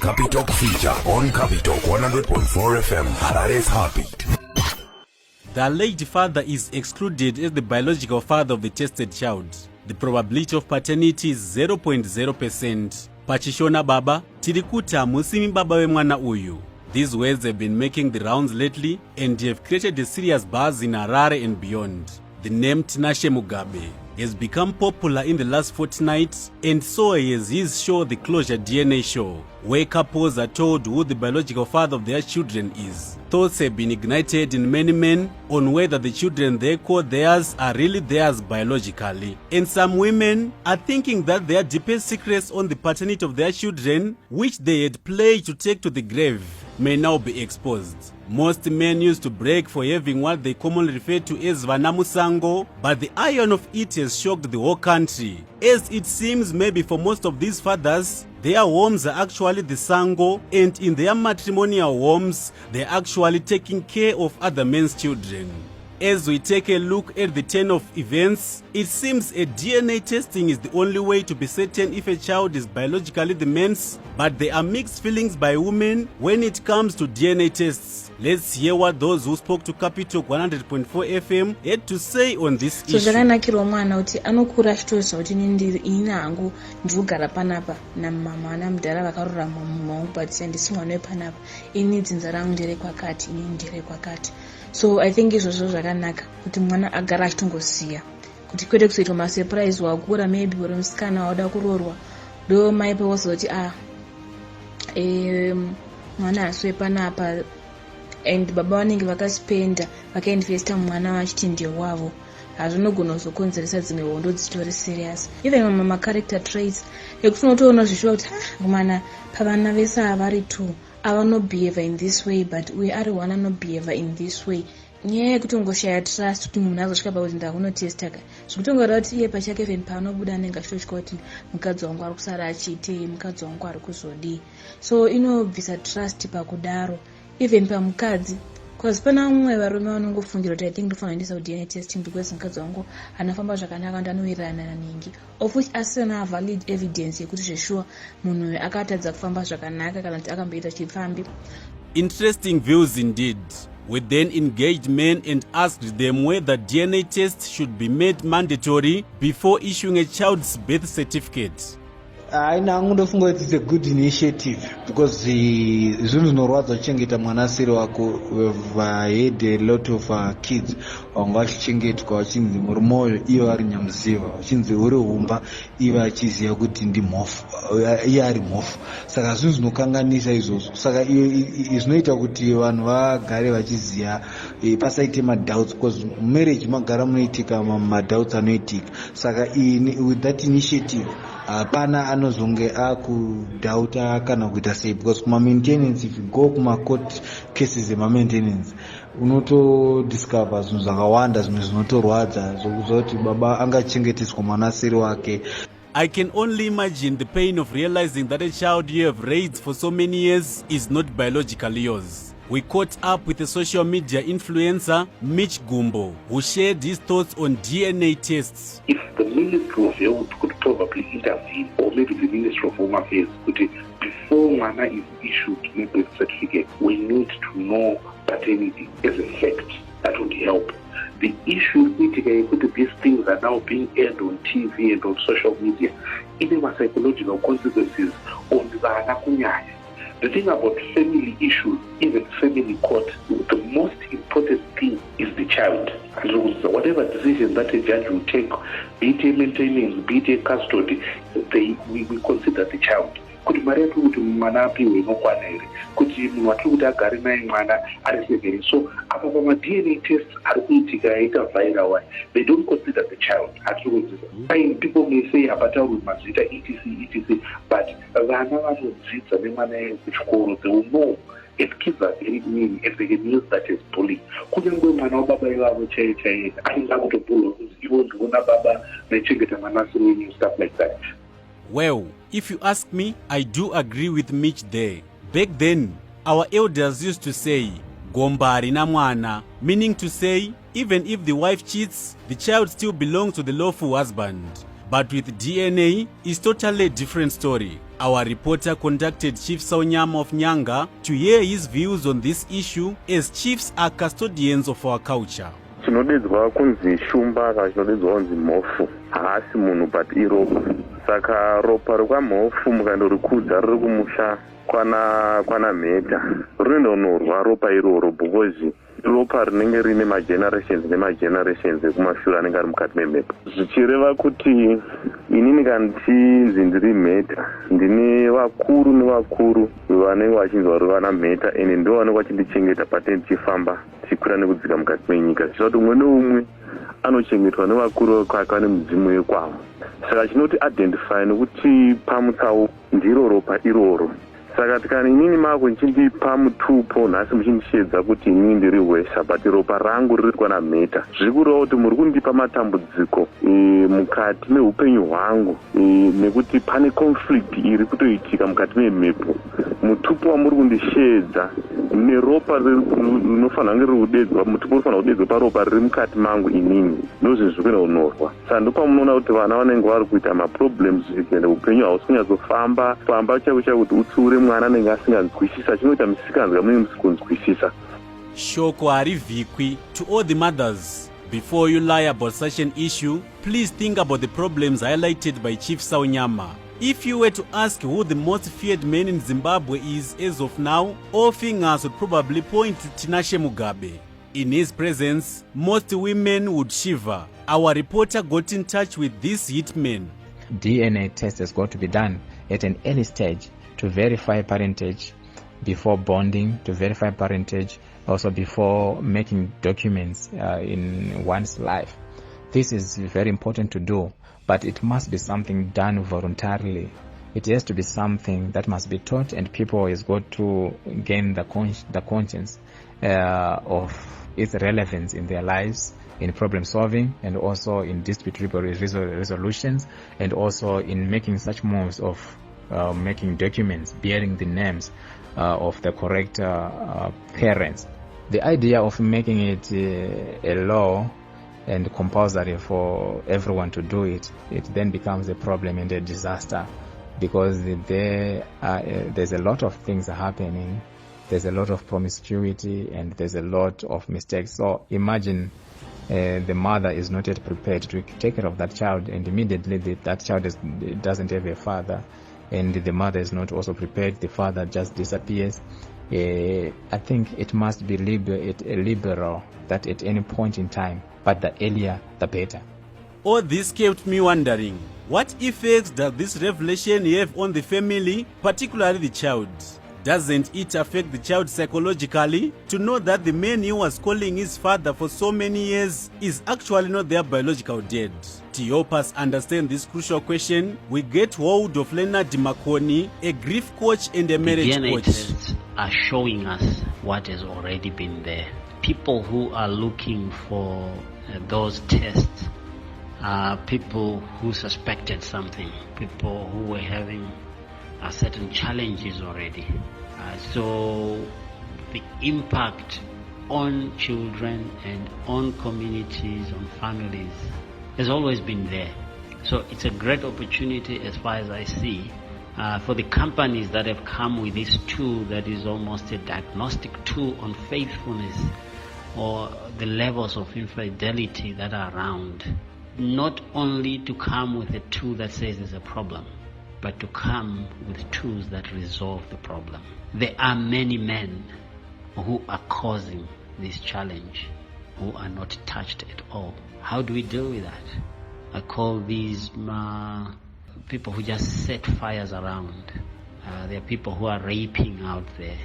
Capitalk feature on Capitalk 100.4 FM, Harare's Heartbeat. The alleged father is excluded as the biological father of the tested child. The probability of paternity is 0.0%. Pachishona baba, tirikuta musimi baba we mwana uyu. These words have been making the rounds lately and have created a serious buzz in Harare and beyond. The name Tinashe Mugabe has become popular in the last fortnight, and so is his show, The Closure DNA Show, where couples are told who the biological father of their children is. Thoughts have been ignited in many men on whether the children they call theirs are really theirs biologically. And some women are thinking that their deepest secrets on the paternity of their children, which they had pledged to take to the grave, may now be exposed. Most men used to brag for having what they commonly refer to as Vanamusango, but the iron of it has shocked the whole country. As it seems, maybe for most of these fathers, their homes are actually the Sango, and in their matrimonial homes, they're actually taking care of other men's children. As we take a look at the turn of events, it seems a DNA testing is the only way to be certain if a child is biologically the man's, but there are mixed feelings by women when it comes to DNA tests. Let's hear what those who spoke to Capitalk 100.4 FM had to say on this issue. So zvakanakira mwana kuti anokura achitoziva kuti ini hangu ndinogara panapa namama namudhara vakarurama mumangu but handisi mwana wepanapa, ini dzinza rangu nderekwakati, ini nderekwakati. So I think izvozvo zvakanaka kuti mwana agara achitongoziya kuti kwete kuzoitwa masurprise wakura maybe uri musikana wauda kuroorwa ndo mai pawozoti mwana asiwe panapa and baba vanenge vakaspenda vakainvesta mumwana vachiti ndiye wavo. Hazvinogona kuzokonzeresa dzimwe hondo dzitori serious. Even macharacter traits ekufuna kutoona zvishuwa kuti mwana pavana vese avari two avanobehave in this way, but we are one anobehave in this way. Nyaya yekutongoshaya trust kuti munhu azosvika pakuti ndakunotesta zvekutongoreva kuti iye pachake even paanobuda anenge achitotya kuti mukadzi wangu ari kusara achiitei, mukadzi wangu ari kuzodii. So inobvisa trust pakudaro even pamukadzi, because pana mumwe varume vanongofungira kuti I think ndofanira kuendesa DNA testing because mukadzi wangu anofamba zvakanaka and anowirirana naningi, of which asina valid evidence yekuti zveshuwa munhu uyu akatadza kufamba zvakanaka kana kuti akamboita chipfambi. Interesting views indeed. We then engaged men and asked them whether DNA tests should be made mandatory before issuing a child's birth certificate. Ndofunga kuti it's a good initiative because zvinhu zvinorwadza kuchengeta mwana asiri wako. We've had a lot of kids vanga vachichengetwa vachinzi muri mwoyo iye ari nyamuziva, vachinzi uri humba iye achiziva kuti ndimhofu, iye ari mhofu. Saka zvinhu zvinokanganisa izvozvo. Saka zvinoita kuti vanhu vagare vachiziva pasaite madoubts, because marriage magara munoitika madoubts anoitika. Saka with that initiative hapana anozonge akudhauta kana kuita sei, because kuma-maintenance, if you go kuma-court cases ema-maintenance unotodiscover zvinhu zvakawanda, zvimwe zvinotorwadza zvokuziva kuti baba angachengeteswa mwana asiri wake. I can only imagine the pain of realizing that a child you have raised for so many years is not biologically yours. We caught up with a social media influencer, Mitch Gumbo, who shared his thoughts on DNA tests. If the Ministry of Health could probably intervene, or maybe the Ministry of Home Affairs, before Mwana is issued a birth certificate, we need to know paternity as a fact. That would help. The issue with these things are now being aired on TV and on social media. Even psychological consequences on the The thing about family issues, even family court, the most important thing is the child. And so whatever decision that a judge will take, be it a maintenance, be it a custody, we consider the child. Kuti mari yake kuti mwana apiwe inokwana here, kuti munhu atiri kuti agare naye mwana ari severe. So apa pama-DNA tests ari kuitika aita viral, they don't consider the child. Fine, people may say hapataurwi mazita etc, but vana vanodzidza nemwana kuchikoro, they will know. If kids are very mean, if they can use that as bullying, kunyangwe mwana wababa ivavo chaiye ainga kutobhulwa kuti ivo ndiona baba nechengeta mwana asiri wenyu, stuff like that. Well, if you ask me, I do agree with Mitch there. Back then, our elders used to say, Gombari na mwana, meaning to say, even if the wife cheats, the child still belongs to the lawful husband. But with DNA, it's totally a different story. Our reporter contacted Chief Saunyama of Nyanga to hear his views on this issue, as chiefs are custodians of our culture. Chinodedzwa kunzi shumba kana chinodedzwa kunzi mhofu haasi munhu but iropa. Saka ropa rekwamhofu mukandorikudza riri kumusha kwana mheta rinonorwa ropa iroro because ropa rinenge rine magenerations nemagenerations ekumashure anenge ari mukati memhepo. Zvichireva kuti inini kandichinzi ndiri mheta ndine vakuru nevakuru vanenge vachinzi vari vana mheta ende ndo vanenge vachindichengeta patenge tichifamba tichikwira nekudzika mukati menyika. Zvichita kuti umwe neumwe anochengetwa nevakuru vekwake vane mudzimu yekwavo. Saka chinoti identify nekuti pamutsau ndiro ropa iroro. Saka tikani inini mako nichindipa mutupo nhasi muchindishedza kuti inini ndiri hwesha but ropa rangu riri kwana mheta. Zviri kureva kuti muri kundipa matambudziko mukati meupenyu hwangu nekuti pane conflict iri kutoitika mukati memhepo. Mutupo wamuri kundishedza neropa rinofanira kunge riri kudedzwa, mutupo unofanira kudedzwa paropa riri mukati mangu inini ndozvinhu zviri kuenda kunorwa. Saka ndopamunoona kuti vana vanenge vari kuita maproblems ende upenyu hausi kunyatsofamba chaiko kuti utsiure mwana anenge asinganzwisisa chinoita musikanzwa mune musikunzwisisa. Shoko harivhikwi. To all the mothers, before you lie about such an issue, please think about the problems highlighted by Chief Saunyama. If you were to ask who the most feared man in Zimbabwe is as of now, all fingers would probably point to Tinashe Mugabe. In his presence, most women would shiver. Our reporter got in touch with this hitman. DNA test has got to be done at an early stage to verify parentage before bonding, to verify parentage also before making documents in one's life. This is very important to do, but it must be something done voluntarily. It has to be something that must be taught, and people has got to gain the conscience of its relevance in their lives, in problem solving, and also in dispute resolutions, and also in making such moves of making documents bearing the names of the correct parents. The idea of making it a law and compulsory for everyone to do it, it then becomes a problem and a disaster, because there's a lot of things happening. There's a lot of promiscuity and there's a lot of mistakes. So imagine the mother is not yet prepared to take care of that child, and immediately that child doesn't have a father, and the mother is not also prepared, the father just disappears. I think it must be liberal, that at any point in time, but the earlier the better. All this kept me wondering, what effects does this revelation have on the family, particularly the child? Doesn't it affect the child psychologically to know that the man he was calling his father for so many years is actually not their biological dad? To help us understand this crucial question, we get hold of Leonard Makoni, a grief coach and a marriage DNA coach. tests are showing us what has already been there. People who are looking for those tests are people who suspected something, people who were having certain challenges already. So the impact on children and on communities, on families, has always been there. So it's a great opportunity, as far as I see, for the companies that have come with this tool that is almost a diagnostic tool on faithfulness or the levels of infidelity that are around, not only to come with a tool that says there's a problem, but to come with tools that resolve the problem. There are many men who are causing this challenge who are not touched at all. How do we deal with that? I call these people who just set fires around. There are people who are raping out there.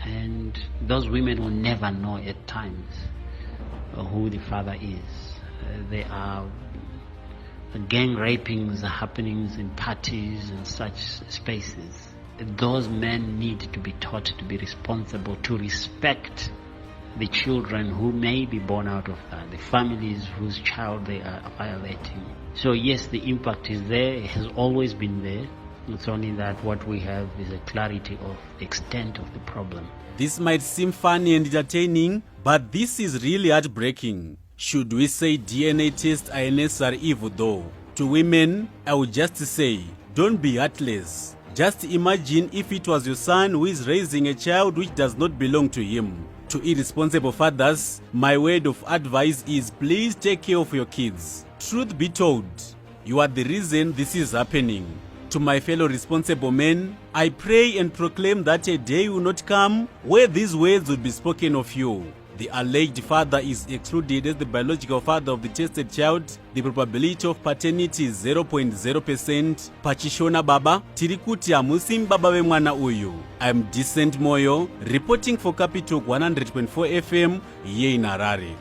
And those women will never know at times who the father is. There are gang rapings happenings in parties and such spaces. Those men need to be taught to be responsible, to respect the children who may be born out of that, the families whose child they are violating. So yes, the impact is there, it has always been there. It's only that what we have is a clarity of the extent of the problem. This might seem funny and entertaining, but this is really heartbreaking. Should we say DNA tests are a necessary evil though? To women, I would just say, don't be heartless. Just imagine if it was your son who is raising a child which does not belong to him. To irresponsible fathers, my word of advice is please take care of your kids. Truth be told, you are the reason this is happening. To my fellow responsible men, I pray and proclaim that a day will not come where these words will be spoken of you. The alleged father is excluded as the biological father of the tested child. The probability of paternity is 0.0%. Pachishona baba, tirikuti amusi mbaba we mwana uyu. I am Decent Moyo, reporting for Capital 100.4 FM, here in Harare.